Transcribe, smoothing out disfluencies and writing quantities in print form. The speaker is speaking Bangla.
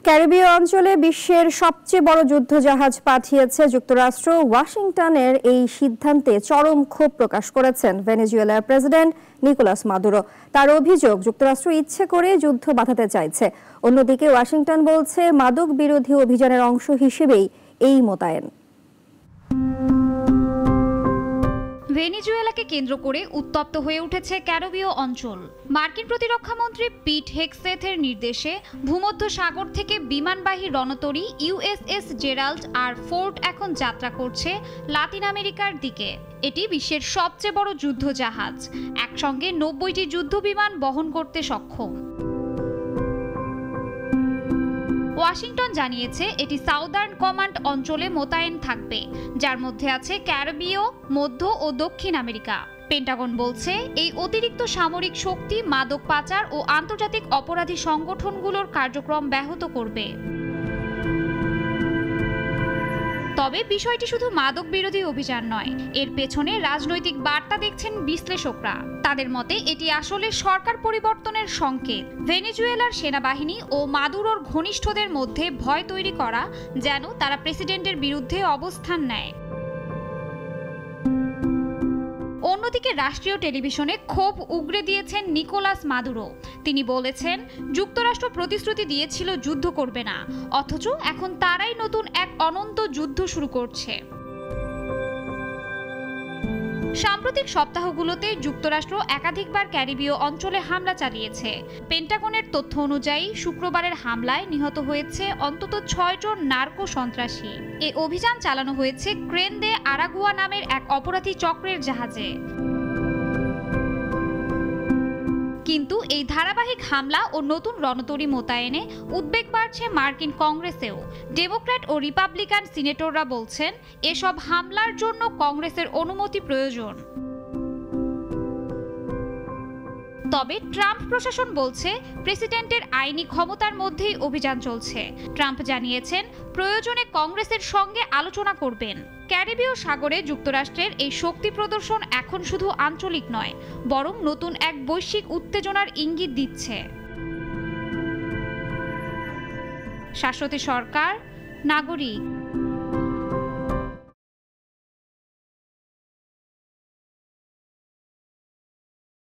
ক্যারিবীয় অঞ্চলে বিশ্বের সবচেয়ে বড় যুদ্ধজাহাজ পাঠিয়েছে যুক্তরাষ্ট্র। ওয়াশিংটনের এই সিদ্ধান্তে চরম ক্ষোভ প্রকাশ করেছেন ভেনেজুয়েলার প্রেসিডেন্ট নিকোলাস মাদুরো। তার অভিযোগ, যুক্তরাষ্ট্র ইচ্ছে করে যুদ্ধ বাঁধাতে চাইছে। অন্যদিকে ওয়াশিংটন বলছে, মাদক বিরোধী অভিযানের অংশ হিসেবেই এই মোতায়েন। ভেনেজুয়েলাকে কেন্দ্র করে উত্তপ্ত হয়ে উঠেছে ক্যারিবীয় অঞ্চল। মার্কিন প্রতিরক্ষামন্ত্রী পিট হেগসেথের নির্দেশে ভূমধ্য সাগর থেকে বিমানবাহী রণতরী ইউএসএস জেরাল্ড আর ফোর্ড এখন যাত্রা করছে লাতিন আমেরিকার দিকে। এটি বিশ্বের সবচেয়ে বড় যুদ্ধজাহাজ, একসঙ্গে 90টি যুদ্ধবিমান বহন করতে সক্ষম। ওয়াশিংটন জানিয়েছে এটি সাউদার্ন কমান্ড অঞ্চলে মোতায়েন থাকবে, যার মধ্যে আছে ক্যারিবীয়, মধ্য ও দক্ষিণ আমেরিকা। পেন্টাগন বলছে এই অতিরিক্ত সামরিক শক্তি মাদক পাচার ও আন্তর্জাতিক অপরাধী সংগঠনগুলোর কার্যক্রম ব্যাহত করবে। তবে বিষয়টি শুধু মাদক বিরোধী অভিযান নয়, এর পেছনে রাজনৈতিক বার্তা দেখছেন বিশ্লেষকরা। তাদের মতে এটি আসলে সরকার পরিবর্তনের সংকেত। ভেনেজুয়েলার সেনাবাহিনী ও মাদুরোর ঘনিষ্ঠদের মধ্যে ভয় তৈরি করা, যেন তারা প্রেসিডেন্টের বিরুদ্ধে অবস্থান নেয়। অন্যদিকে রাষ্ট্রীয় টেলিভিশনে ক্ষোভ উগরে দিয়েছেন নিকোলাস মাদুরো। তিনি বলেছেন, যুক্তরাষ্ট্র প্রতিশ্রুতি দিয়েছিল যুদ্ধ করবে না, অথচ এখন তারাই নতুন এক অনন্ত যুদ্ধ শুরু করছে। সাম্প্রতিক সপ্তাহগুলোতে যুক্তরাষ্ট্র একাধিকবার ক্যারিবীয় অঞ্চলে হামলা চালিয়েছে। পেন্টাগনের তথ্য অনুযায়ী শুক্রবারের হামলায় নিহত হয়েছে অন্তত 6 জন নার্কো সন্ত্রাসী। এ অভিযান চালানো হয়েছে ক্রেন দে আরাগুয়া নামের এক অপরাধী চক্রের জাহাজে। কিন্তু এই ধারাবাহিক হামলা ও নতুন রণতরী মোতায়েনে উদ্বেগ বাড়ছে মার্কিন কংগ্রেসেও। ডেমোক্র্যাট ও রিপাবলিকান সিনেটররা বলছেন, এসব হামলার জন্য কংগ্রেসের অনুমতি প্রয়োজন। তবে ট্রাম্প প্রশাসন বলছে, প্রেসিডেন্টের আইনি ক্ষমতার মধ্যেই অভিযান চলছে। ট্রাম্প জানিয়েছেন, প্রয়োজনে কংগ্রেসের সঙ্গে আলোচনা করবেন। ক্যারিবীয় সাগরে যুক্তরাষ্ট্রের এই শক্তি প্রদর্শন এখন শুধু আঞ্চলিক নয়, বরং নতুন এক বৈশ্বিক উত্তেজনার ইঙ্গিত দিচ্ছে। শাশ্বতী সরকার, নাগরিক।